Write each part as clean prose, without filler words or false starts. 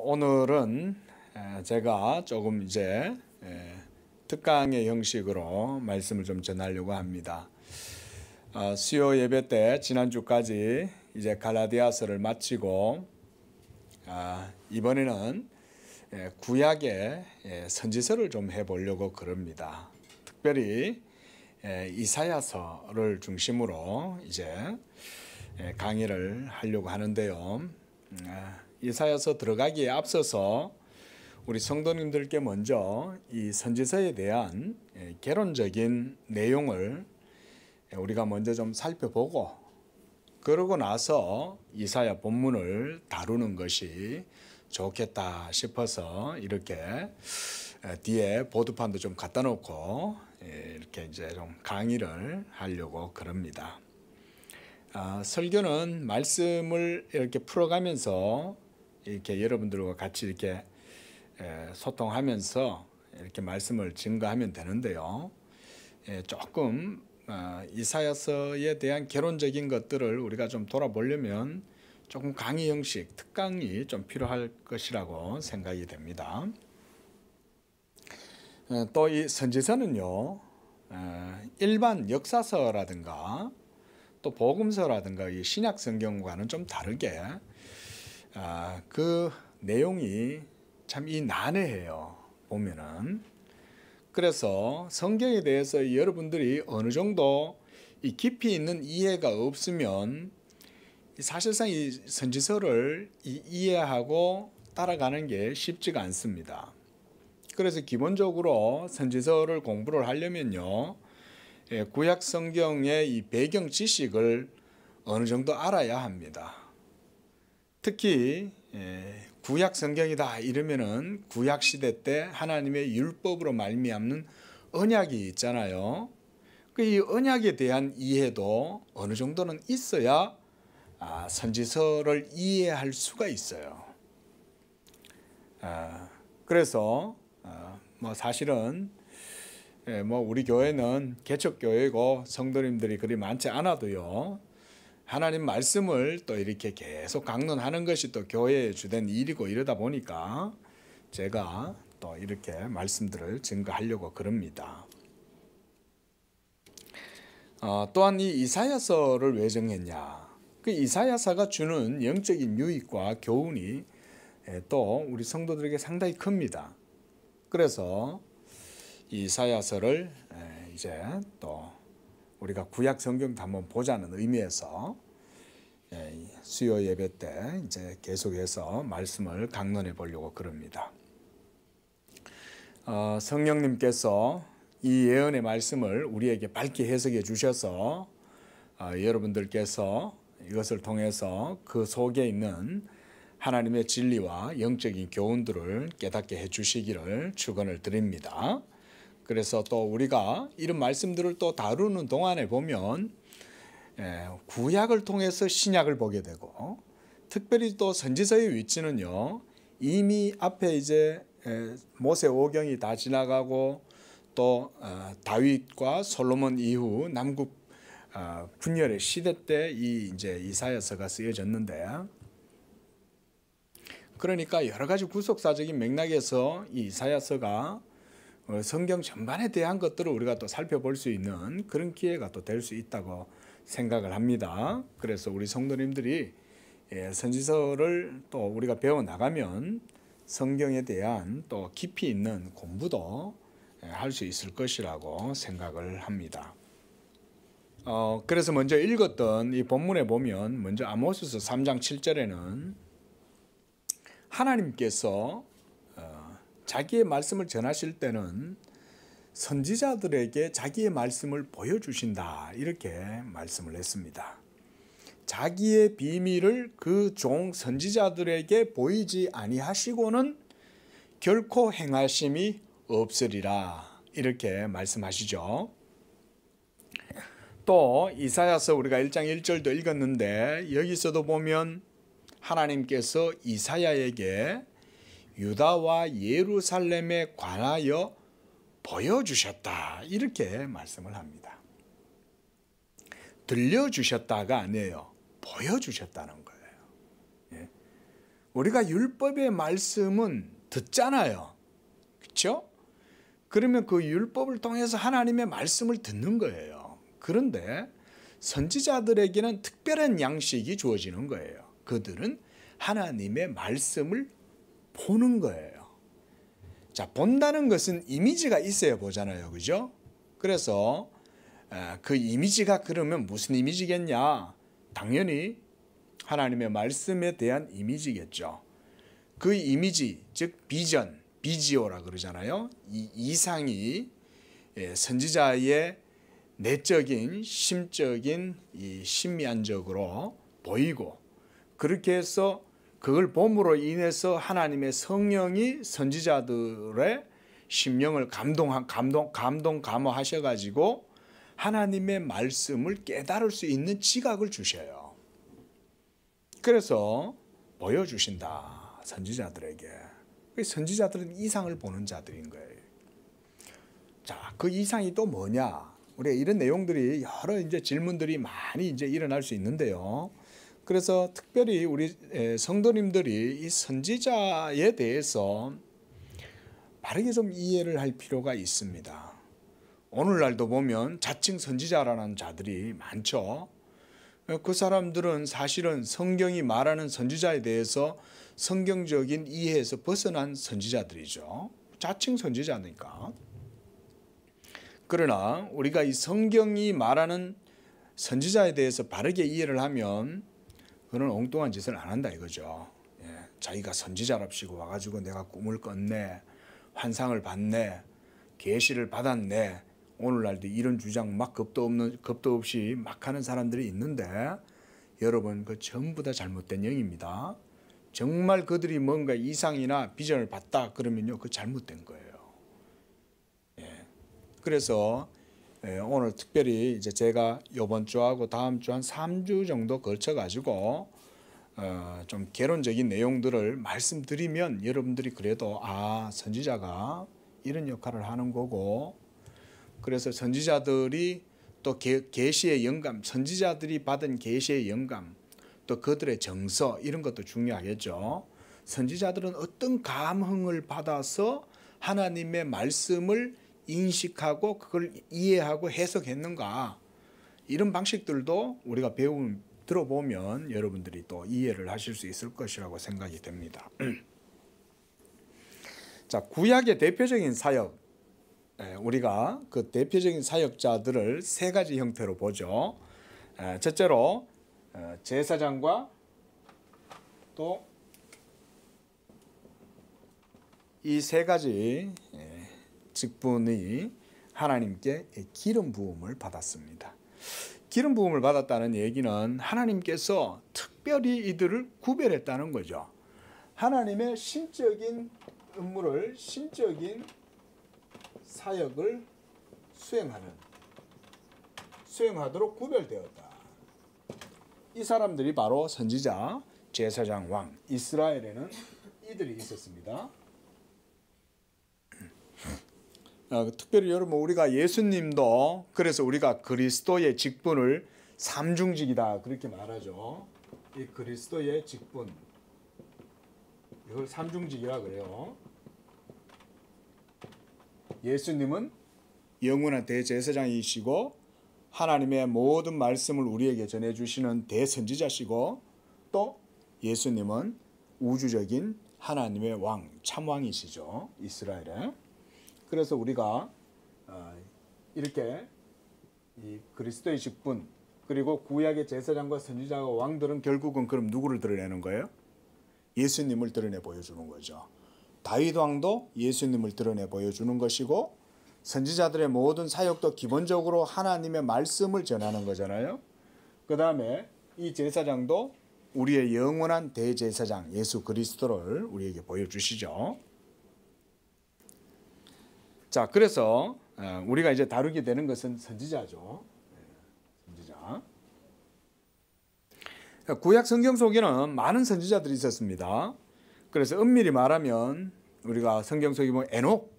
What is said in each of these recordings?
오늘은 제가 조금 이제 특강의 형식으로 말씀을 좀 전하려고 합니다. 수요 예배 때 지난주까지 이제 갈라디아서를 마치고 이번에는 구약의 선지서를 좀 해보려고 그럽니다. 특별히 이사야서를 중심으로 이제 강의를 하려고 하는데요. 이사야서 들어가기에 앞서서 우리 성도님들께 먼저 이 선지서에 대한 개론적인 내용을 우리가 먼저 좀 살펴보고 그러고 나서 이사야 본문을 다루는 것이 좋겠다 싶어서 이렇게 뒤에 보드판도 좀 갖다 놓고 이렇게 이제 좀 강의를 하려고 그럽니다. 설교는 말씀을 이렇게 풀어가면서 이렇게 여러분들과 같이 이렇게 소통하면서 이렇게 말씀을 증거하면 되는데요. 조금 이사야서에 대한 개론적인 것들을 우리가 좀 돌아보려면 조금 강의 형식, 특강이 좀 필요할 것이라고 생각이 됩니다. 또 이 선지서는요, 일반 역사서라든가 또 복음서라든가 이 신약 성경과는 좀 다르게 그 내용이 참 난해해요. 보면은. 그래서 성경에 대해서 여러분들이 어느 정도 이 깊이 있는 이해가 없으면 사실상 이 선지서를 이해하고 따라가는 게 쉽지가 않습니다. 그래서 기본적으로 선지서를 공부를 하려면요, 구약 성경의 이 배경 지식을 어느 정도 알아야 합니다. 특히 구약 성경이다 이러면은 구약 시대 때 하나님의 율법으로 말미암는 언약이 있잖아요. 이 언약에 대한 이해도 어느 정도는 있어야 선지서를 이해할 수가 있어요. 그래서 사실은 우리 교회는 개척교회고 성도님들이 그리 많지 않아도요, 하나님 말씀을 또 이렇게 계속 강론하는 것이 또 교회의 주된 일이고 이러다 보니까 제가 또 이렇게 말씀들을 증거하려고 그럽니다. 또한 이 이사야서를 왜 정했냐? 그 이사야서가 주는 영적인 유익과 교훈이 또 우리 성도들에게 상당히 큽니다. 그래서 이사야서를 이제 또 우리가 구약 성경도 한번 보자는 의미에서 수요 예배 때 이제 계속해서 말씀을 강론해 보려고 그럽니다. 성령님께서 이 예언의 말씀을 우리에게 밝게 해석해 주셔서 여러분들께서 이것을 통해서 그 속에 있는 하나님의 진리와 영적인 교훈들을 깨닫게 해 주시기를 축원을 드립니다. 그래서 또 우리가 이런 말씀들을 또 다루는 동안에 보면 구약을 통해서 신약을 보게 되고, 특별히 또 선지서의 위치는요, 이미 앞에 이제 모세 오경이 다 지나가고 또 다윗과 솔로몬 이후 남북 분열의 시대 때 이제 이사야서가 쓰여졌는데, 그러니까 여러 가지 구속사적인 맥락에서 이 이사야서가 성경 전반에 대한 것들을 우리가 또 살펴볼 수 있는 그런 기회가 또 될 수 있다고 생각을 합니다. 그래서 우리 성도님들이 선지서를 또 우리가 배워 나가면 성경에 대한 또 깊이 있는 공부도 할 수 있을 것이라고 생각을 합니다. 그래서 먼저 읽었던 이 본문에 보면 먼저 아모스서 3장 7절에는 하나님께서 자기의 말씀을 전하실 때는 선지자들에게 자기의 말씀을 보여주신다 이렇게 말씀을 했습니다. 자기의 비밀을 그 종 선지자들에게 보이지 아니하시고는 결코 행하심이 없으리라 이렇게 말씀하시죠. 또 이사야서 우리가 1장 1절도 읽었는데 여기서도 보면 하나님께서 이사야에게 유다와 예루살렘에 관하여 보여주셨다 이렇게 말씀을 합니다. 들려주셨다가 아니에요. 보여주셨다는 거예요. 우리가 율법의 말씀은 듣잖아요. 그렇죠? 그러면 그 율법을 통해서 하나님의 말씀을 듣는 거예요. 그런데 선지자들에게는 특별한 양식이 주어지는 거예요. 그들은 하나님의 말씀을 보는 거예요. 자, 본다는 것은 이미지가 있어야 보잖아요. 그죠? 그래서 그 이미지가 그러면 무슨 이미지겠냐? 당연히 하나님의 말씀에 대한 이미지겠죠. 그 이미지, 즉 비전, 비지오라 그러잖아요. 이 이상이 선지자의 내적인, 심적인 이 심미안적으로 보이고, 그렇게 해서 그걸 봄으로 인해서 하나님의 성령이 선지자들의 심령을 감화하셔가지고 하나님의 말씀을 깨달을 수 있는 지각을 주셔요. 그래서 보여주신다, 선지자들에게. 선지자들은 이상을 보는 자들인 거예요. 자, 그 이상이 또 뭐냐? 우리가 이런 내용들이 여러 이제 질문들이 많이 이제 일어날 수 있는데요. 그래서 특별히 우리 성도님들이 이 선지자에 대해서 바르게 좀 이해를 할 필요가 있습니다. 오늘날도 보면 자칭 선지자라는 자들이 많죠. 그 사람들은 사실은 성경이 말하는 선지자에 대해서 성경적인 이해에서 벗어난 선지자들이죠. 자칭 선지자니까. 그러나 우리가 이 성경이 말하는 선지자에 대해서 바르게 이해를 하면 그는 엉뚱한 짓을 안 한다 이거죠. 자기가 선지자랍시고 와가지고 내가 꿈을 꿨네, 환상을 봤네, 계시를 받았네. 오늘날도 이런 주장 막 겁도 없이 막 하는 사람들이 있는데, 여러분 그 전부 다 잘못된 영입니다. 정말 그들이 뭔가 이상이나 비전을 봤다 그러면요, 그 잘못된 거예요. 그래서 오늘 특별히 이제 제가 이번 주하고 다음 주 한 3주 정도 걸쳐 가지고 좀 개론적인 내용들을 말씀드리면 여러분들이 그래도 선지자가 이런 역할을 하는 거고, 그래서 선지자들이 또 계시의 영감, 선지자들이 받은 계시의 영감, 또 그들의 정서, 이런 것도 중요하겠죠. 선지자들은 어떤 감흥을 받아서 하나님의 말씀을 인식하고 그걸 이해하고 해석했는가, 이런 방식들도 우리가 들어보면 여러분들이 또 이해를 하실 수 있을 것이라고 생각이 됩니다. 자, 구약의 대표적인 사역, 우리가 그 대표적인 사역자들을 세 가지 형태로 보죠. 첫째로 제사장과 또 이 세 가지 직분이 하나님께 기름 부음을 받았습니다. 기름 부음을 받았다는 얘기는 하나님께서 특별히 이들을 구별했다는 거죠. 하나님의 신적인 업무를, 신적인 사역을 수행하도록 구별되었다. 이 사람들이 바로 선지자, 제사장, 왕, 이스라엘에는 이들이 있었습니다. 특별히 여러분, 우리가 예수님도, 그래서 우리가 그리스도의 직분을 삼중직이다 그렇게 말하죠. 이 그리스도의 직분, 이걸 삼중직이라 그래요. 예수님은 영원한 대제사장이시고 하나님의 모든 말씀을 우리에게 전해주시는 대선지자시고, 또 예수님은 우주적인 하나님의 왕, 참왕이시죠, 이스라엘에. 그래서 우리가 이렇게 이 그리스도의 직분, 그리고 구약의 제사장과 선지자와 왕들은 결국은 그럼 누구를 드러내는 거예요? 예수님을 드러내 보여주는 거죠. 다윗 왕도 예수님을 드러내 보여주는 것이고, 선지자들의 모든 사역도 기본적으로 하나님의 말씀을 전하는 거잖아요. 그 다음에 이 제사장도 우리의 영원한 대제사장 예수 그리스도를 우리에게 보여주시죠. 자, 그래서 우리가 이제 다루게 되는 것은 선지자죠. 선지자. 구약 성경 속에는 많은 선지자들이 있었습니다. 그래서 엄밀히 말하면 우리가 성경 속에 보면 에녹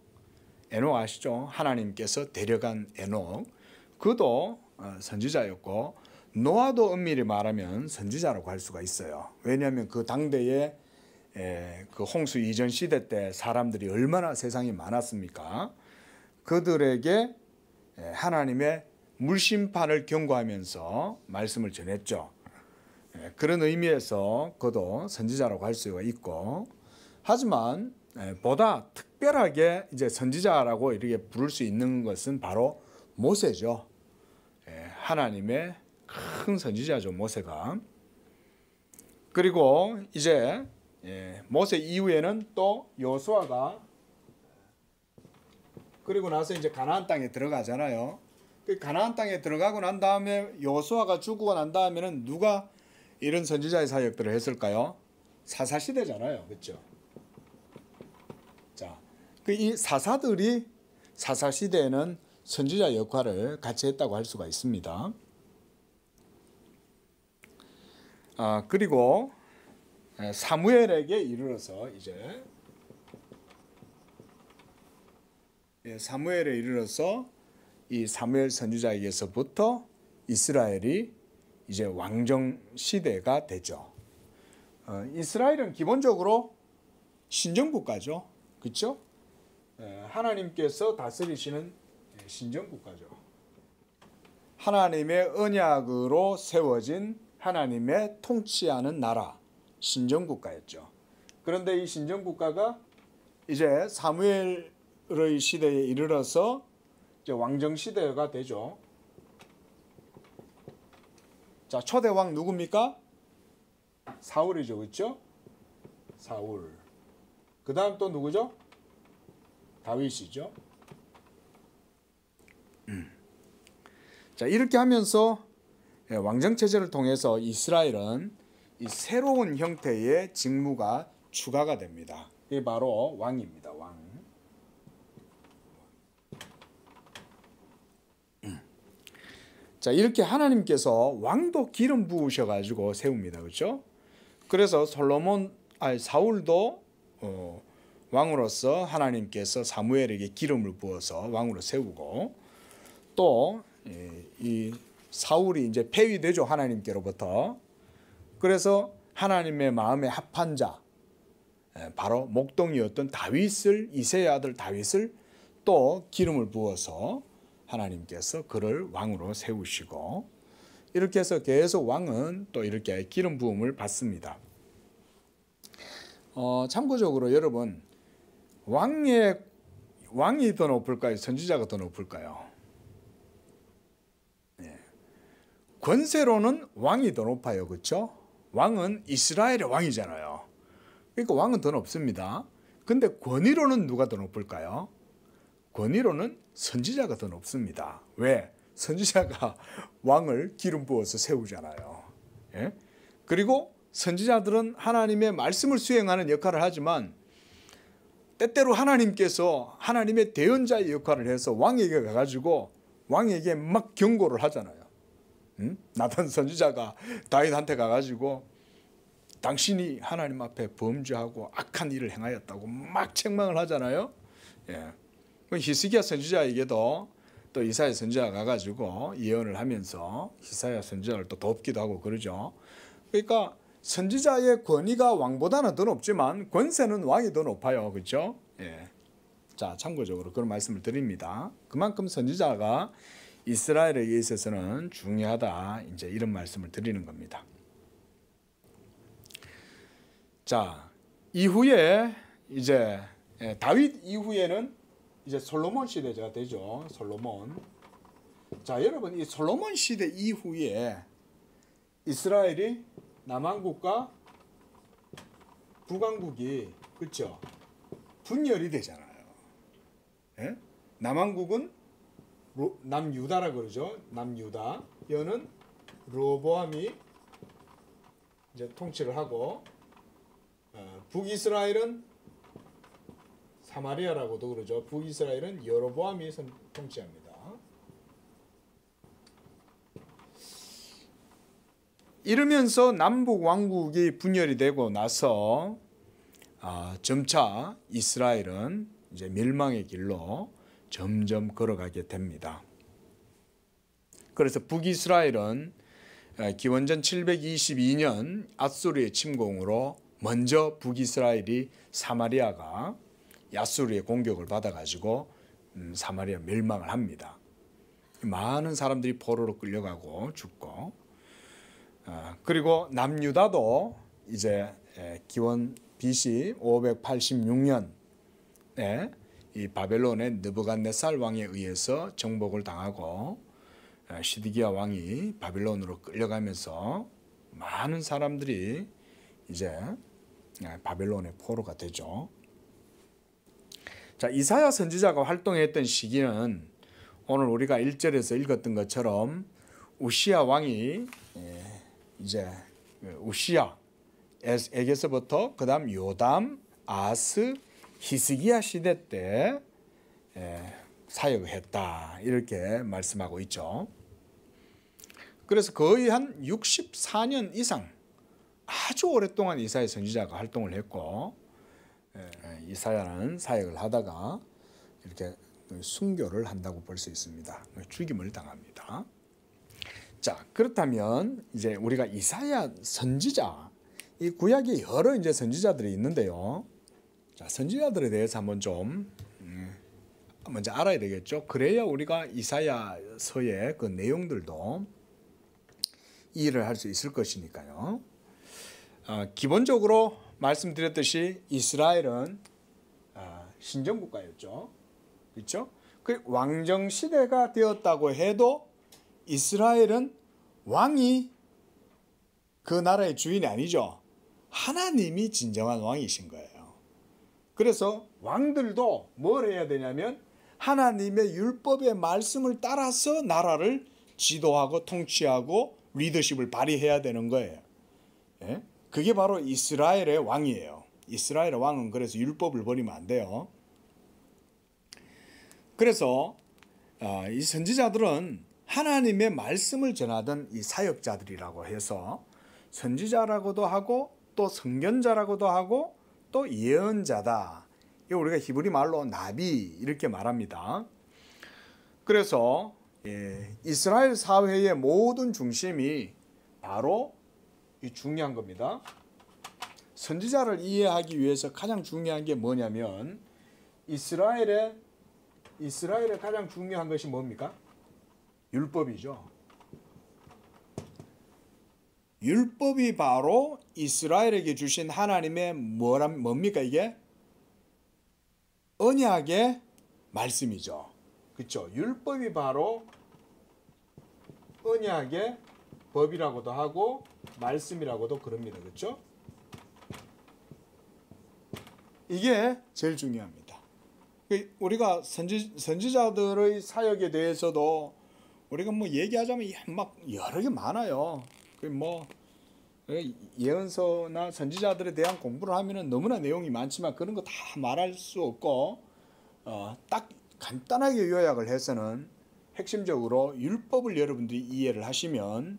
아시죠? 하나님께서 데려간 에녹, 그도 선지자였고, 노아도 엄밀히 말하면 선지자라고 할 수가 있어요. 왜냐하면 그 당대에 그 홍수 이전 시대 때 사람들이 얼마나 세상에 많았습니까? 그들에게 하나님의 물심판을 경고하면서 말씀을 전했죠. 그런 의미에서 그도 선지자라고 할 수가 있고, 하지만 보다 특별하게 이제 선지자라고 이렇게 부를 수 있는 것은 바로 모세죠. 하나님의 큰 선지자죠, 모세가. 그리고 이제 모세 이후에는 또 여호수아가, 그리고 나서 이제 가나안 땅에 들어가잖아요. 그 가나안 땅에 들어가고 난 다음에 여호수아가 죽고 난 다음에는 누가 이런 선지자의 사역들을 했을까요? 사사 시대잖아요, 그렇죠? 자, 그 이 사사들이 사사 시대에는 선지자 역할을 같이 했다고 할 수가 있습니다. 그리고 사무엘에게 이르러서 이제 사무엘에 이르러서 이 사무엘 선지자에게서부터 이스라엘이 이제 왕정 시대가 되죠. 이스라엘은 기본적으로 신정 국가죠, 그렇죠? 하나님께서 다스리시는 신정 국가죠. 하나님의 언약으로 세워진 하나님의 통치하는 나라, 신정 국가였죠. 그런데 이 신정 국가가 이제 사무엘의 시대에 이르러서 이제 왕정 시대가 되죠. 자, 초대 왕 누굽니까? 사울이죠, 그렇죠? 사울. 그 다음 또 누구죠? 다윗이죠. 자, 이렇게 하면서 왕정 체제를 통해서 이스라엘은 이 새로운 형태의 직무가 추가가 됩니다. 이게 바로 왕입니다. 왕. 자, 이렇게 하나님께서 왕도 기름 부으셔 가지고 세웁니다. 그렇죠? 그래서 사울도 왕으로서 하나님께서 사무엘에게 기름을 부어서 왕으로 세우고, 또 이 사울이 이제 폐위되죠, 하나님께로부터. 그래서 하나님의 마음에 합한 자, 바로 목동이었던 다윗을, 이새의 아들 다윗을 또 기름을 부어서 하나님께서 그를 왕으로 세우시고, 이렇게 해서 계속 왕은 또 이렇게 기름 부음을 받습니다. 참고적으로 여러분, 왕이 더 높을까요? 선지자가 더 높을까요? 권세로는 왕이 더 높아요, 그렇죠? 왕은 이스라엘의 왕이잖아요. 그러니까 왕은 더 높습니다. 근데 권위로는 누가 더 높을까요? 권위로는 선지자가 더 높습니다. 왜? 선지자가 왕을 기름 부어서 세우잖아요. 그리고 선지자들은 하나님의 말씀을 수행하는 역할을 하지만, 때때로 하나님께서 하나님의 대언자의 역할을 해서 왕에게 가가지고 왕에게 막 경고를 하잖아요. 나단 선지자가 다윗한테 가가지고 당신이 하나님 앞에 범죄하고 악한 일을 행하였다고 막 책망을 하잖아요. 히스기야 선지자에게도 또 이사야 선지자가 가가지고 예언을 하면서 이사야 선지자를 또 돕기도 하고 그러죠. 그러니까 선지자의 권위가 왕보다는 더 높지만 권세는 왕이 더 높아요, 그렇죠? 자, 참고적으로 그런 말씀을 드립니다. 그만큼 선지자가 이스라엘에게 있어서는 중요하다, 이제 이런 말씀을 드리는 겁니다. 자, 이후에 이제 다윗 이후에는 이제 솔로몬 시대가 되죠. 솔로몬. 자, 여러분, 이 솔로몬 시대 이후에 이스라엘이 남왕국과 북왕국이, 그렇죠? 분열이 되잖아요. 남왕국은 남유다라 그러죠. 남유다. 여는 르호보암이 이제 통치를 하고, 북이스라엘은 사마리아라고도 그러죠. 북이스라엘은 여로보암이 통치합니다. 이러면서 남북 왕국이 분열이 되고 나서 점차 이스라엘은 이제 멸망의 길로 점점 걸어가게 됩니다. 그래서 북이스라엘은 기원전 722년 앗수르의 침공으로 먼저 북이스라엘이 사마리아가 야수르의 공격을 받아가지고 사마리아 멸망을 합니다. 많은 사람들이 포로로 끌려가고 죽고, 그리고 남유다도 이제 기원 BC 586년에 이 바벨론의 느부갓네살 왕에 의해서 정복을 당하고 시드기야 왕이 바벨론으로 끌려가면서 많은 사람들이 이제 바벨론의 포로가 되죠. 자, 이사야 선지자가 활동했던 시기는 오늘 우리가 1절에서 읽었던 것처럼 우시야 왕이 이제 우시야에게서부터 그다음 요담, 아스, 히스기야 시대 때 사역을 했다, 이렇게 말씀하고 있죠. 그래서 거의 한 64년 이상 아주 오랫동안 이사야 선지자가 활동을 했고, 이사야는 사역을 하다가 이렇게 순교를 한다고 볼 수 있습니다. 죽임을 당합니다. 자, 그렇다면 이제 우리가 이사야 선지자, 이 구약에 여러 이제 선지자들이 있는데요. 자, 선지자들에 대해서 한번 좀 먼저 알아야 되겠죠. 그래야 우리가 이사야서의 그 내용들도 이해를 할 수 있을 것이니까요. 기본적으로 말씀드렸듯이 이스라엘은 신정국가였죠. 그렇죠? 그 왕정 시대가 되었다고 해도 이스라엘은 왕이 그 나라의 주인이 아니죠. 하나님이 진정한 왕이신 거예요. 그래서 왕들도 뭘 해야 되냐면 하나님의 율법의 말씀을 따라서 나라를 지도하고 통치하고 리더십을 발휘해야 되는 거예요. 예? 그게 바로 이스라엘의 왕이에요. 이스라엘의 왕은 그래서 율법을 버리면 안 돼요. 그래서 이 선지자들은 하나님의 말씀을 전하던 이 사역자들이라고 해서 선지자라고도 하고 또 선견자라고도 하고 또 예언자다. 이거 우리가 히브리 말로 나비 이렇게 말합니다. 그래서 이스라엘 사회의 모든 중심이 바로 이 중요한 겁니다. 선지자를 이해하기 위해서 가장 중요한 게 뭐냐면 이스라엘의 가장 중요한 것이 뭡니까? 율법이죠. 율법이 바로 이스라엘에게 주신 하나님의 뭡니까 이게? 언약의 말씀이죠. 그렇죠? 율법이 바로 언약의 법이라고도 하고 말씀이라고도 그럽니다. 그렇죠? 이게 제일 중요합니다. 우리가 선지자들의 사역에 대해서도 우리가 뭐 얘기하자면 막 여러 개 많아요. 뭐 예언서나 선지자들에 대한 공부를 하면은 너무나 내용이 많지만 그런 거 다 말할 수 없고 딱 간단하게 요약을 해서는 핵심적으로 율법을 여러분들이 이해를 하시면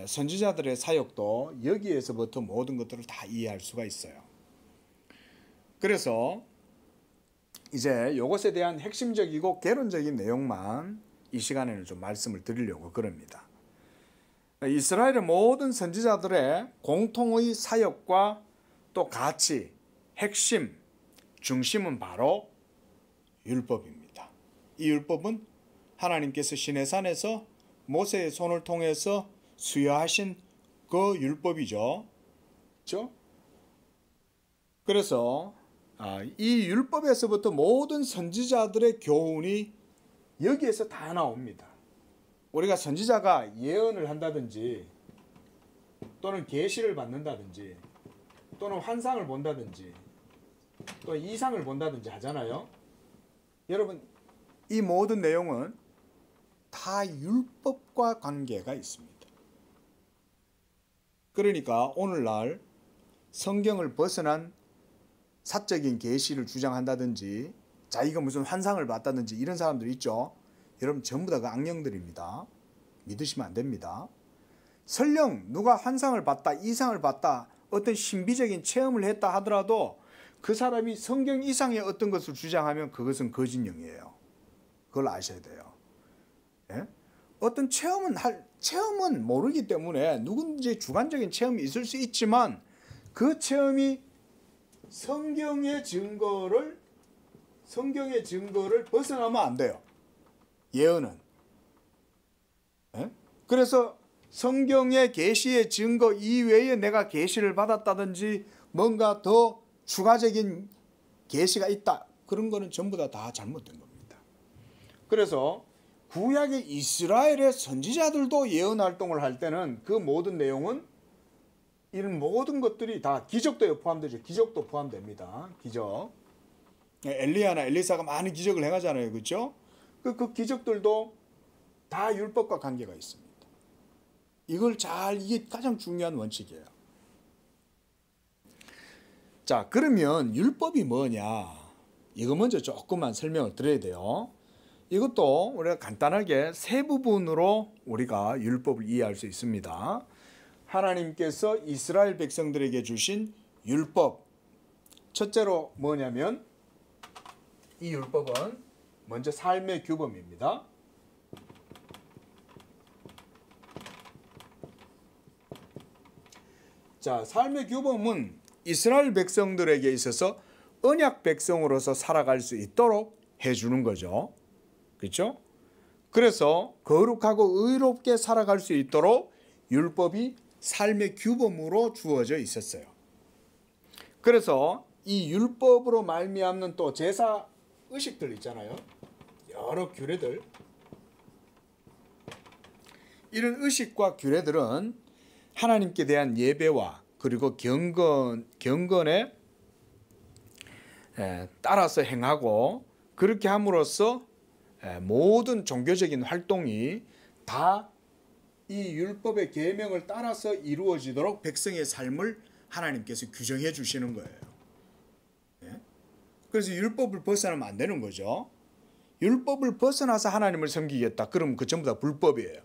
선지자들의 사역도 여기에서부터 모든 것들을 다 이해할 수가 있어요. 그래서 이제 이것에 대한 핵심적이고 개론적인 내용만 이 시간에는 좀 말씀을 드리려고 그럽니다. 이스라엘의 모든 선지자들의 공통의 사역과 또 가치, 핵심, 중심은 바로 율법입니다. 이 율법은 하나님께서 시내산에서 모세의 손을 통해서 수여하신 그 율법이죠. 그렇죠? 그래서 이 율법에서부터 모든 선지자들의 교훈이 여기에서 다 나옵니다. 우리가 선지자가 예언을 한다든지 또는 계시를 받는다든지 또는 환상을 본다든지 또 이상을 본다든지 하잖아요. 여러분, 이 모든 내용은 다 율법과 관계가 있습니다. 그러니까 오늘날 성경을 벗어난 사적인 계시를 주장한다든지 자기가 무슨 환상을 봤다든지 이런 사람들 있죠. 여러분 전부 다 그 악령들입니다. 믿으시면 안 됩니다. 설령 누가 환상을 봤다, 이상을 봤다, 어떤 신비적인 체험을 했다 하더라도 그 사람이 성경 이상의 어떤 것을 주장하면 그것은 거짓령이에요. 그걸 아셔야 돼요. 예? 어떤 체험은 모르기 때문에 누군지 주관적인 체험이 있을 수 있지만 그 체험이 성경의 증거를 벗어나면 안 돼요. 예언은. 예? 그래서 성경의 계시의 증거 이외에 내가 계시를 받았다든지 뭔가 더 추가적인 계시가 있다. 그런 거는 전부 다 잘못된 겁니다. 그래서 구약의 이스라엘의 선지자들도 예언 활동을 할 때는 그 모든 내용은 이런 모든 것들이 다 기적도 포함되죠. 기적도 포함됩니다. 기적. 엘리야나 엘리사가 많은 기적을 행하잖아요. 그렇죠? 그 기적들도 다 율법과 관계가 있습니다. 이게 가장 중요한 원칙이에요. 자, 그러면 율법이 뭐냐? 이거 먼저 조금만 설명을 드려야 돼요. 이것도 우리가 간단하게 세 부분으로 우리가 율법을 이해할 수 있습니다. 하나님께서 이스라엘 백성들에게 주신 율법. 첫째로 뭐냐면 이 율법은 먼저 삶의 규범입니다. 자, 삶의 규범은 이스라엘 백성들에게 있어서 언약 백성으로서 살아갈 수 있도록 해주는 거죠. 그렇죠? 그래서 거룩하고 의롭게 살아갈 수 있도록 율법이 삶의 규범으로 주어져 있었어요. 그래서 이 율법으로 말미암는 또 제사 의식들 있잖아요. 여러 규례들. 이런 의식과 규례들은 하나님께 대한 예배와 그리고 경건에 따라서 행하고 그렇게 함으로써 모든 종교적인 활동이 다 이 율법의 계명을 따라서 이루어지도록 백성의 삶을 하나님께서 규정해 주시는 거예요. 그래서 율법을 벗어나면 안 되는 거죠. 율법을 벗어나서 하나님을 섬기겠다. 그러면 그 전부 다 불법이에요.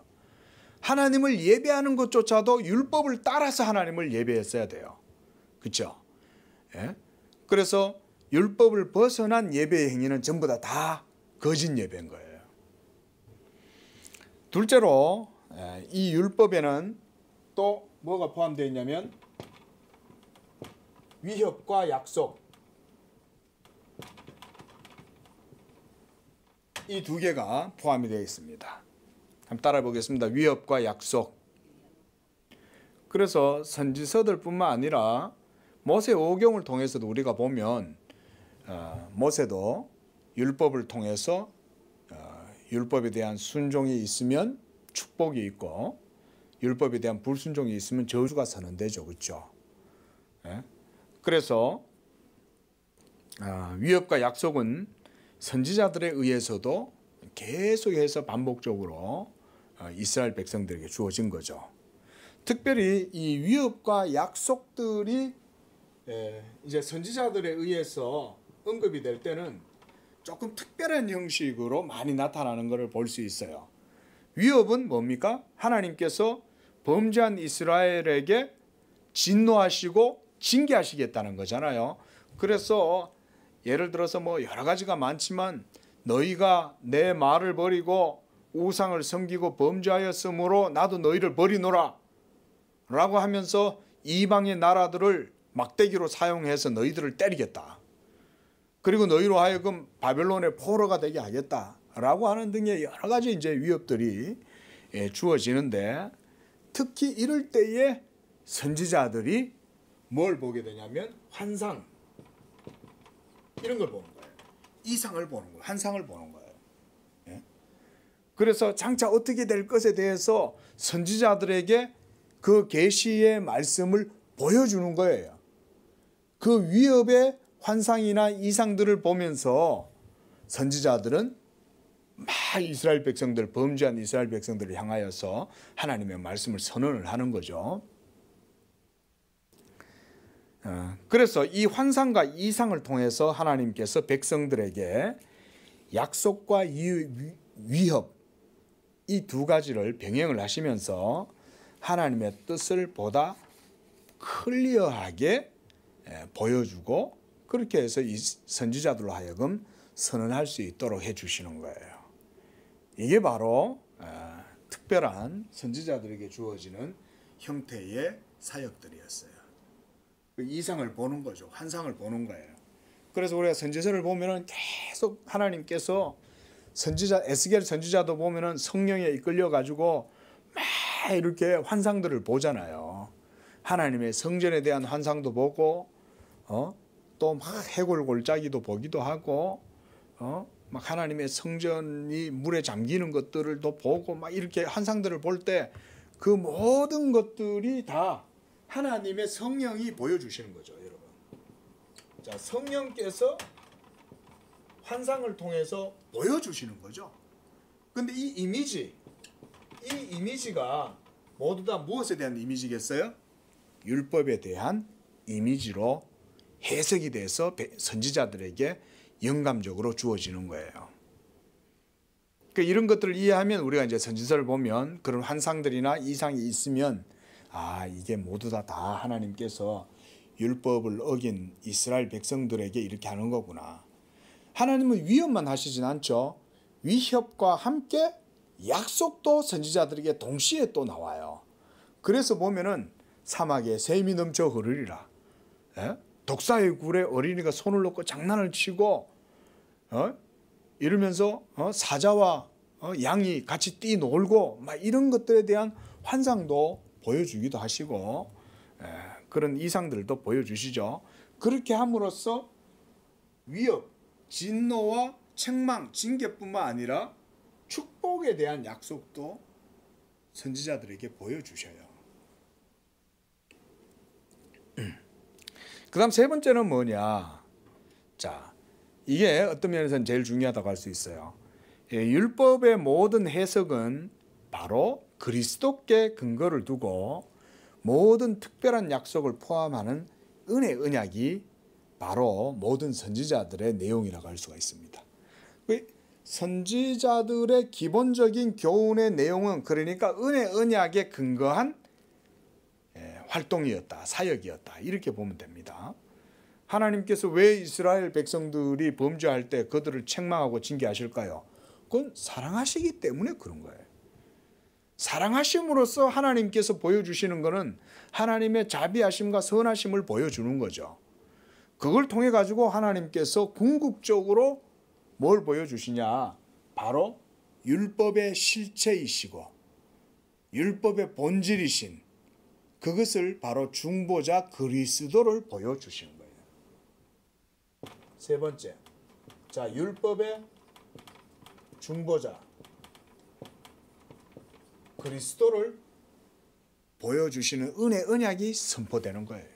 하나님을 예배하는 것조차도 율법을 따라서 하나님을 예배했어야 돼요. 그렇죠? 그래서 율법을 벗어난 예배의 행위는 전부 다 거짓 예배인 거예요. 둘째로 이 율법에는 또 뭐가 포함되어 있냐면 위협과 약속. 이 두 개가 포함이 되어 있습니다. 한번 따라 보겠습니다. 위협과 약속. 그래서 선지서들 뿐만 아니라 모세 오경을 통해서도 우리가 보면 모세도 율법을 통해서 율법에 대한 순종이 있으면 축복이 있고 율법에 대한 불순종이 있으면 저주가 선언되죠. 그렇죠? 그래서 위협과 약속은 선지자들에 의해서도 계속해서 반복적으로 이스라엘 백성들에게 주어진 거죠. 특별히 이 위협과 약속들이 이제 선지자들에 의해서 언급이 될 때는 조금 특별한 형식으로 많이 나타나는 것을 볼 수 있어요. 위협은 뭡니까? 하나님께서 범죄한 이스라엘에게 진노하시고 징계하시겠다는 거잖아요. 그래서 예를 들어서 뭐 여러 가지가 많지만 너희가 내 말을 버리고 우상을 섬기고 범죄하였으므로 나도 너희를 버리노라 라고 하면서 이방의 나라들을 막대기로 사용해서 너희들을 때리겠다. 그리고 너희로 하여금 바벨론의 포로가 되게 하겠다 라고 하는 등의 여러 가지 이제 위협들이 주어지는데 특히 이럴 때에 선지자들이 뭘 보게 되냐면 환상 이런 걸 보는 거예요. 이상을 보는 거예요. 환상을 보는 거예요. 그래서 장차 어떻게 될 것에 대해서 선지자들에게 그 계시의 말씀을 보여주는 거예요. 그 위협의 환상이나 이상들을 보면서 선지자들은 막 이스라엘 백성들, 범죄한 이스라엘 백성들을 향하여서 하나님의 말씀을 선언을 하는 거죠. 그래서 이 환상과 이상을 통해서 하나님께서 백성들에게 약속과 위협 이 두 가지를 병행을 하시면서 하나님의 뜻을 보다 클리어하게 보여주고 그렇게 해서 이 선지자들로 하여금 선언할 수 있도록 해주시는 거예요. 이게 바로 특별한 선지자들에게 주어지는 형태의 사역들이었어요. 그 이상을 보는 거죠. 환상을 보는 거예요. 그래서 우리가 선지서를 보면은 계속 하나님께서 선지자 에스겔 선지자도 보면은 성령에 이끌려 가지고 막 이렇게 환상들을 보잖아요. 하나님의 성전에 대한 환상도 보고 또 막 해골 골짜기도 보기도 하고 막 하나님의 성전이 물에 잠기는 것들을 또 보고 막 이렇게 환상들을 볼 때 그 모든 것들이 다 하나님의 성령이 보여주시는 거죠, 여러분. 자, 성령께서 환상을 통해서 보여주시는 거죠. 근데 이 이미지가 모두 다 무엇에 대한 이미지겠어요? 율법에 대한 이미지로 해석이 돼서 선지자들에게 영감적으로 주어지는 거예요. 그러니까 이런 것들을 이해하면 우리가 이제 선지서를 보면 그런 환상들이나 이상이 있으면 이게 모두 다 하나님께서 율법을 어긴 이스라엘 백성들에게 이렇게 하는 거구나. 하나님은 위협만 하시진 않죠. 위협과 함께 약속도 선지자들에게 동시에 또 나와요. 그래서 보면은 사막에 샘이 넘쳐 흐르리라. 독사의 굴에 어린이가 손을 놓고 장난을 치고 이러면서 사자와 양이 같이 뛰놀고 막 이런 것들에 대한 환상도 보여주기도 하시고 그런 이상들도 보여주시죠. 그렇게 함으로써 위협, 진노와 책망, 징계뿐만 아니라 축복에 대한 약속도 선지자들에게 보여주셔요. 그 다음 세 번째는 뭐냐. 자, 이게 어떤 면에서는 제일 중요하다고 할 수 있어요. 율법의 모든 해석은 바로 그리스도께 근거를 두고 모든 특별한 약속을 포함하는 은혜 언약이 바로 모든 선지자들의 내용이라고 할 수가 있습니다. 선지자들의 기본적인 교훈의 내용은 그러니까 은혜 언약에 근거한 활동이었다, 사역이었다 이렇게 보면 됩니다. 하나님께서 왜 이스라엘 백성들이 범죄할 때 그들을 책망하고 징계하실까요? 그건 사랑하시기 때문에 그런 거예요. 사랑하심으로써 하나님께서 보여주시는 것은 하나님의 자비하심과 선하심을 보여주는 거죠. 그걸 통해 가지고 하나님께서 궁극적으로 뭘 보여주시냐? 바로 율법의 실체이시고 율법의 본질이신 그것을 바로 중보자 그리스도를 보여주시는 거예요. 세 번째, 자, 율법의 중보자 그리스도를 보여주시는 은혜 언약이 선포되는 거예요.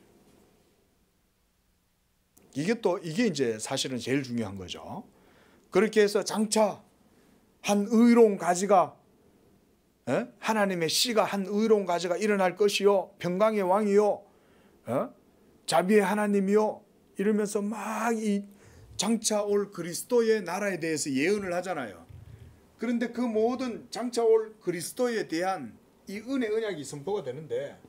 이게 이제 사실은 제일 중요한 거죠. 그렇게 해서 장차 한 의로운 가지가 하나님의 씨가 한 의로운 가지가 일어날 것이요 평강의 왕이요 자비의 하나님이요 이러면서 막 이 장차 올 그리스도의 나라에 대해서 예언을 하잖아요. 그런데 그 모든 장차 올 그리스도에 대한 이 은혜 언약이 선포가 되는데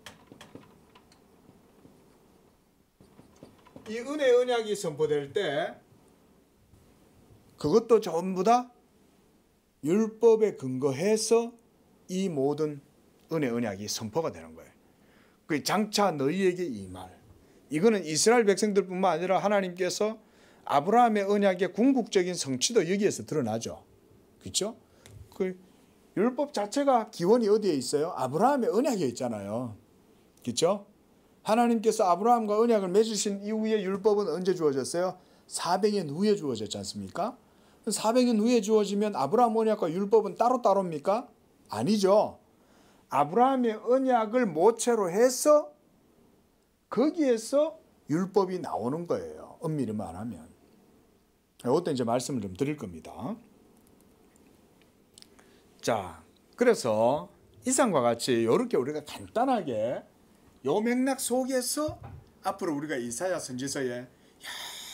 이 은혜 언약이 선포될 때 그것도 전부 다 율법에 근거해서 이 모든 은혜 언약이 선포가 되는 거예요. 그 장차 너희에게 임할 이거는 이스라엘 백성들뿐만 아니라 하나님께서 아브라함의 언약의 궁극적인 성취도 여기에서 드러나죠. 그렇죠? 그 율법 자체가 기원이 어디에 있어요? 아브라함의 언약에 있잖아요. 그렇죠? 하나님께서 아브라함과 언약을 맺으신 이후에 율법은 언제 주어졌어요? 400년 후에 주어졌지 않습니까? 400년 후에 주어지면 아브라함 언약과 율법은 따로따로입니까? 아니죠. 아브라함의 언약을 모체로 해서 거기에서 율법이 나오는 거예요. 엄밀히 말하면. 이것도 이제 말씀을 좀 드릴 겁니다. 자, 그래서 이상과 같이 이렇게 우리가 간단하게 요 맥락 속에서 앞으로 우리가 이사야 선지서의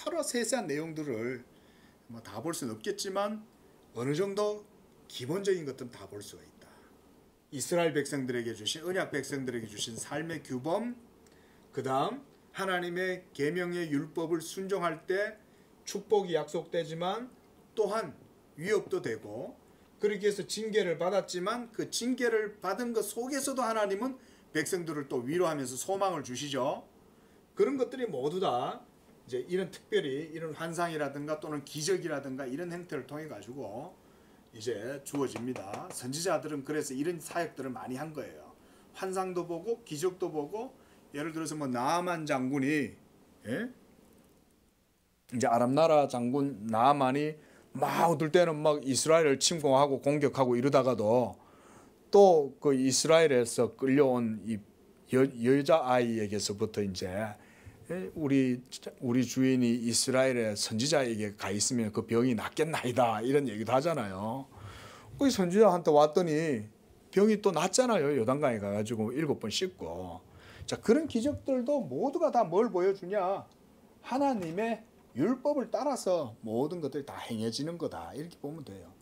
여러 세세한 내용들을 다 볼 수는 없겠지만 어느 정도 기본적인 것들은 다 볼 수가 있다. 이스라엘 백성들에게 주신 언약 백성들에게 주신 삶의 규범, 그 다음 하나님의 계명의 율법을 순종할 때 축복이 약속되지만 또한 위협도 되고 그렇게 해서 징계를 받았지만 그 징계를 받은 것 속에서도 하나님은 백성들을 또 위로하면서 소망을 주시죠. 그런 것들이 모두 다 이제 이런 특별히 이런 환상이라든가 또는 기적이라든가 이런 형태를 통해 가지고 이제 주어집니다. 선지자들은 그래서 이런 사역들을 많이 한 거예요. 환상도 보고 기적도 보고, 예를 들어서 뭐 나아만 장군이, 예? 이제 아람 나라 장군 나아만이 막 어떨 때는 막 이스라엘을 침공하고 공격하고 이러다가도 또 그 이스라엘에서 끌려온 이 여자 아이에게서부터 이제 우리 주인이 이스라엘의 선지자에게 가 있으면 그 병이 낫겠나이다 이런 얘기도 하잖아요. 그 선지자한테 왔더니 병이 또 낫잖아요. 요단강에 가가지고 7번 씻고. 자, 그런 기적들도 모두가 다 뭘 보여주냐? 하나님의 율법을 따라서 모든 것들이 다 행해지는 거다, 이렇게 보면 돼요.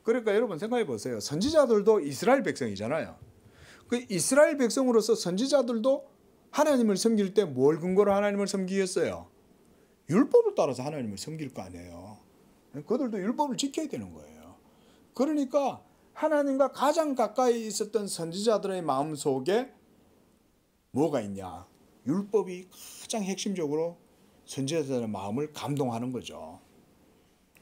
그러니까 여러분 생각해 보세요. 선지자들도 이스라엘 백성이잖아요. 그 이스라엘 백성으로서 선지자들도 하나님을 섬길 때 뭘 근거로 하나님을 섬기겠어요? 율법을 따라서 하나님을 섬길 거 아니에요. 그들도 율법을 지켜야 되는 거예요. 그러니까 하나님과 가장 가까이 있었던 선지자들의 마음속에 뭐가 있냐? 율법이 가장 핵심적으로 선지자들의 마음을 감동하는 거죠.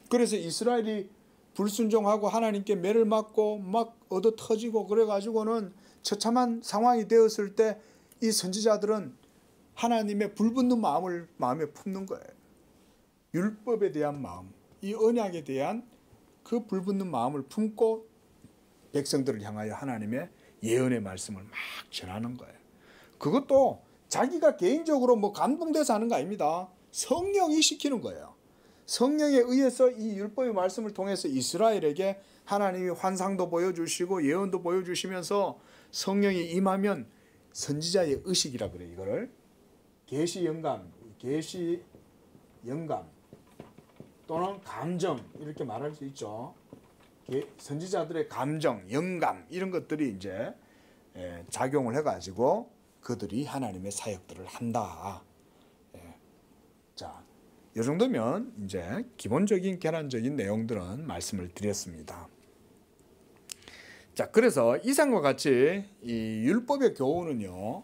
그래서 이스라엘이 불순종하고 하나님께 매를 맞고 막 얻어 터지고 그래가지고는 처참한 상황이 되었을 때 이 선지자들은 하나님의 불붙는 마음을 마음에 품는 거예요. 율법에 대한 마음, 이 언약에 대한 그 불붙는 마음을 품고 백성들을 향하여 하나님의 예언의 말씀을 막 전하는 거예요. 그것도 자기가 개인적으로 뭐 감동돼서 하는 거 아닙니다. 성령이 시키는 거예요. 성령에 의해서 이 율법의 말씀을 통해서 이스라엘에게 하나님이 환상도 보여주시고 예언도 보여주시면서 성령이 임하면 선지자의 의식이라 그래요. 이거를 계시 영감 또는 감정 이렇게 말할 수 있죠. 선지자들의 감정, 영감 이런 것들이 이제 작용을 해가지고 그들이 하나님의 사역들을 한다. 자, 이 정도면 이제 기본적인 계란적인 내용들은 말씀을 드렸습니다. 자, 그래서 이상과 같이 이 율법의 교훈은요.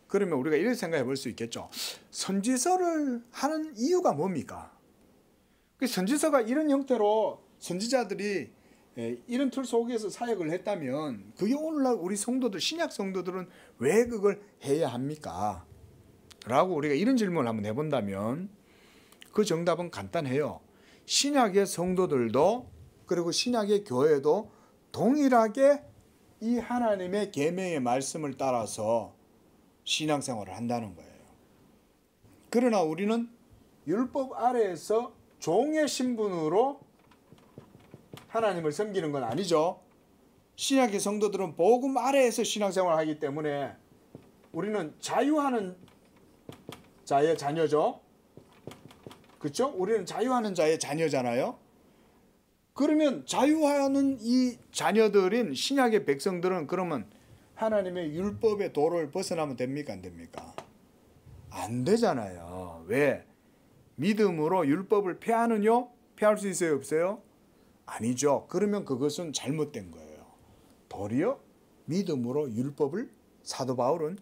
그러면 우리가 이렇게 생각해 볼 수 있겠죠. 선지서를 하는 이유가 뭡니까? 그 선지서가 이런 형태로 선지자들이 이런 틀 속에서 사역을 했다면 그게 오늘날 우리 성도들, 신약 성도들은 왜 그걸 해야 합니까? 라고 우리가 이런 질문을 한번 해본다면 그 정답은 간단해요. 신약의 성도들도 그리고 신약의 교회도 동일하게 이 하나님의 계명의 말씀을 따라서 신앙생활을 한다는 거예요. 그러나 우리는 율법 아래에서 종의 신분으로 하나님을 섬기는 건 아니죠. 신약의 성도들은 복음 아래에서 신앙생활을 하기 때문에 우리는 자유하는 자의 자녀죠. 그렇죠? 우리는 자유하는 자의 자녀잖아요. 그러면 자유하는 이 자녀들인 신약의 백성들은 그러면 하나님의 율법의 도를 벗어나면 됩니까? 안 됩니까? 안 되잖아요. 왜? 믿음으로 율법을 폐하느냐? 폐할 수 있어요? 없어요? 아니죠. 그러면 그것은 잘못된 거예요. 도리어 믿음으로 율법을 사도 바울은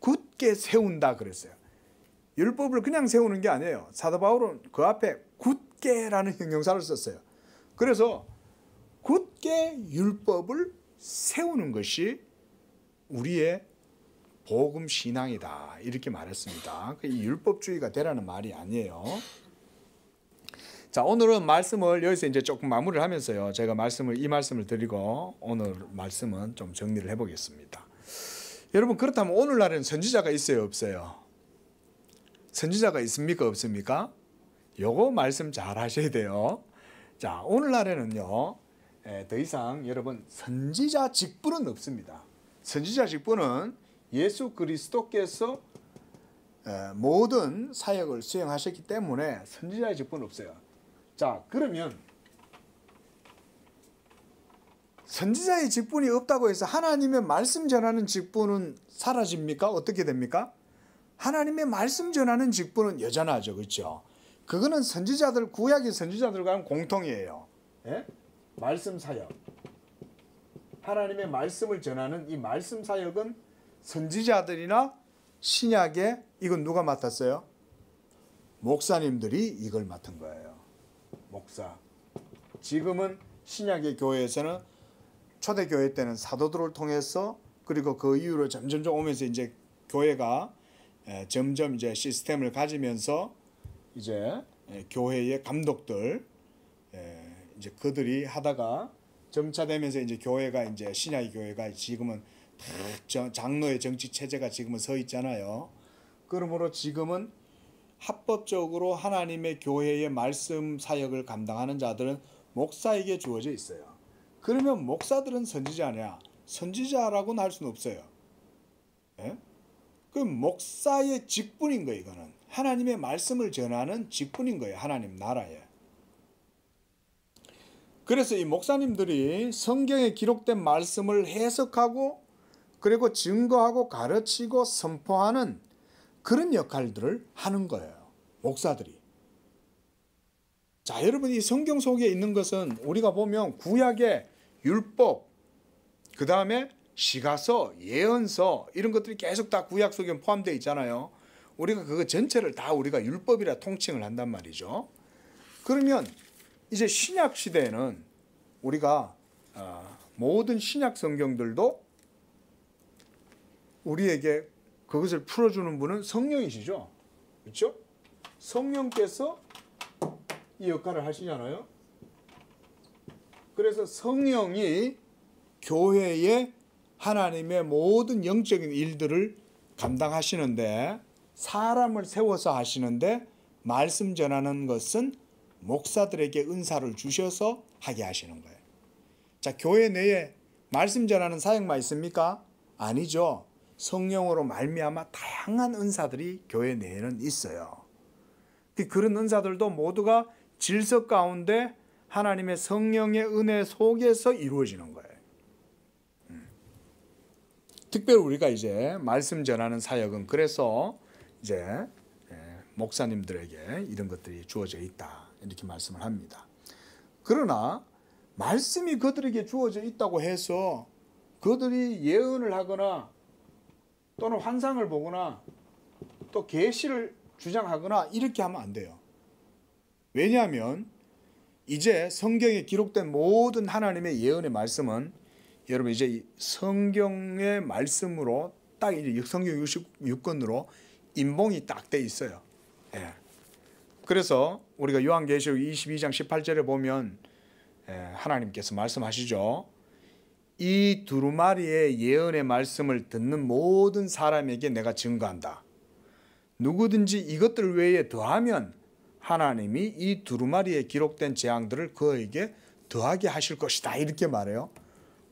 굳게 세운다 그랬어요. 율법을 그냥 세우는 게 아니에요. 사도 바울은 그 앞에 굳게라는 형용사를 썼어요. 그래서 굳게 율법을 세우는 것이 우리의 복음 신앙이다 이렇게 말했습니다. 이 율법주의가 되라는 말이 아니에요. 자, 오늘은 말씀을 여기서 이제 조금 마무리를 하면서요. 제가 이 말씀을 드리고 오늘 말씀은 좀 정리를 해보겠습니다. 여러분, 그렇다면 오늘날에는 선지자가 있어요, 없어요? 선지자가 있습니까, 없습니까? 요거 말씀 잘 하셔야 돼요. 자, 오늘날에는요, 더 이상 여러분 선지자 직분은 없습니다. 선지자 직분은 예수 그리스도께서 모든 사역을 수행하셨기 때문에 선지자의 직분은 없어요. 자, 그러면 선지자의 직분이 없다고 해서 하나님의 말씀 전하는 직분은 사라집니까? 어떻게 됩니까? 하나님의 말씀 전하는 직분은 여전하죠. 그렇죠? 그거는 선지자들, 구약의 선지자들과는 공통이에요. 예? 말씀 사역. 하나님의 말씀을 전하는 이 말씀 사역은 선지자들이나 신약에 이건 누가 맡았어요? 목사님들이 이걸 맡은 거예요. 목사. 지금은 신약의 교회에서는 초대교회 때는 사도들을 통해서 그리고 그 이후로 점점 오면서 이제 교회가 점점 이제 시스템을 가지면서 이제 교회의 감독들 이제 그들이 하다가 점차되면서 이제 교회가 이제 신약의 교회가 지금은 장로의 정치 체제가 지금은 서 있잖아요. 그러므로 지금은 합법적으로 하나님의 교회의 말씀 사역을 감당하는 자들은 목사에게 주어져 있어요. 그러면 목사들은 선지자냐? 선지자라고는 할 수는 없어요. 예? 그 목사의 직분인 거예요. 이거는 하나님의 말씀을 전하는 직분인 거예요. 하나님 나라에. 그래서 이 목사님들이 성경에 기록된 말씀을 해석하고 그리고 증거하고 가르치고 선포하는 그런 역할들을 하는 거예요. 목사들이. 자, 여러분 이 성경 속에 있는 것은 우리가 보면 구약의 율법, 그 다음에 시가서, 예언서 이런 것들이 계속 다 구약 속에 포함되어 있잖아요. 우리가 그거 전체를 다 우리가 율법이라 통칭을 한단 말이죠. 그러면 이제 신약 시대에는 우리가 모든 신약 성경들도 우리에게 그것을 풀어주는 분은 성령이시죠. 그렇죠? 성령께서 이 역할을 하시잖아요. 그래서 성령이 교회의 하나님의 모든 영적인 일들을 감당하시는데 사람을 세워서 하시는데 말씀 전하는 것은 목사들에게 은사를 주셔서 하게 하시는 거예요. 자, 교회 내에 말씀 전하는 사역만 있습니까? 아니죠. 성령으로 말미암아 다양한 은사들이 교회 내에는 있어요. 그런 은사들도 모두가 질서 가운데 하나님의 성령의 은혜 속에서 이루어지는 거예요. 특별히 우리가 이제 말씀 전하는 사역은 그래서 이제 목사님들에게 이런 것들이 주어져 있다 이렇게 말씀을 합니다. 그러나 말씀이 그들에게 주어져 있다고 해서 그들이 예언을 하거나 또는 환상을 보거나 또 계시를 주장하거나 이렇게 하면 안 돼요. 왜냐하면 이제 성경에 기록된 모든 하나님의 예언의 말씀은 여러분 이제 성경의 말씀으로 딱 이제 성경 66권으로 인봉이 딱 돼 있어요. 예. 그래서 우리가 요한계시록 22장 18절에 보면 하나님께서 말씀하시죠. 이 두루마리의 예언의 말씀을 듣는 모든 사람에게 내가 증거한다. 누구든지 이것들 외에 더하면 하나님이 이 두루마리에 기록된 재앙들을 그에게 더하게 하실 것이다. 이렇게 말해요.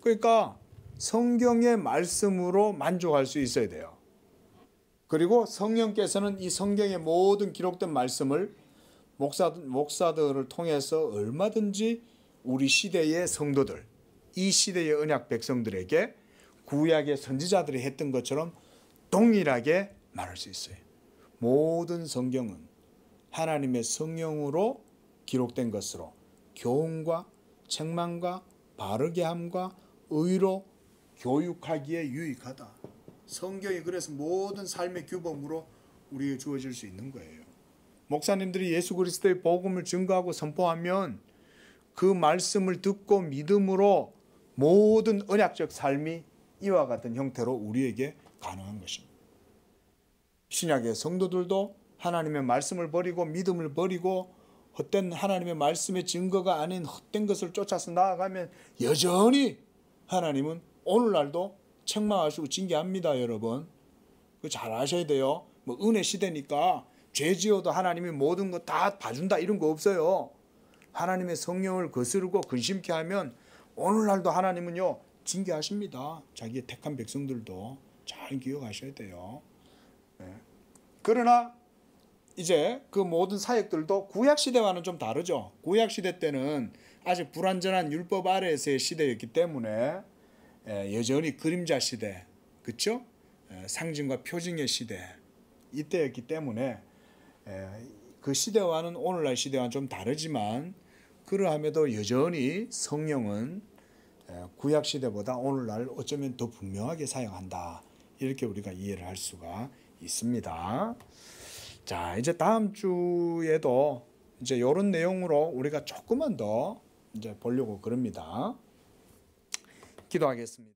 그러니까 성경의 말씀으로 만족할 수 있어야 돼요. 그리고 성령께서는 이 성경의 모든 기록된 말씀을 목사들을 통해서 얼마든지 우리 시대의 성도들, 이 시대의 언약 백성들에게 구약의 선지자들이 했던 것처럼 동일하게 말할 수 있어요. 모든 성경은 하나님의 성령으로 기록된 것으로 교훈과 책망과 바르게 함과 의로 교육하기에 유익하다. 성경이 그래서 모든 삶의 규범으로 우리에게 주어질 수 있는 거예요. 목사님들이 예수 그리스도의 복음을 증거하고 선포하면 그 말씀을 듣고 믿음으로 모든 언약적 삶이 이와 같은 형태로 우리에게 가능한 것입니다. 신약의 성도들도 하나님의 말씀을 버리고 믿음을 버리고 헛된 하나님의 말씀의 증거가 아닌 헛된 것을 쫓아서 나아가면 여전히 하나님은 오늘날도 책망하시고 징계합니다. 여러분 그거 잘 아셔야 돼요. 뭐 은혜 시대니까 죄 지어도 하나님이 모든 거 다 봐준다 이런 거 없어요. 하나님의 성령을 거스르고 근심케 하면 오늘날도 하나님은요 징계하십니다. 자기의 택한 백성들도 잘 기억하셔야 돼요. 그러나 이제 그 모든 사역들도 구약시대와는 좀 다르죠. 구약시대 때는 아직 불완전한 율법 아래에서의 시대였기 때문에 여전히 그림자 시대, 그렇죠? 상징과 표징의 시대 이때였기 때문에 그 시대와는 오늘날 시대와는 좀 다르지만 그러함에도 여전히 성령은 구약시대보다 오늘날 어쩌면 더 분명하게 사용한다. 이렇게 우리가 이해를 할 수가 있습니다. 자, 이제 다음 주에도 이제 이런 내용으로 우리가 조금만 더 이제 보려고 그럽니다. 기도하겠습니다.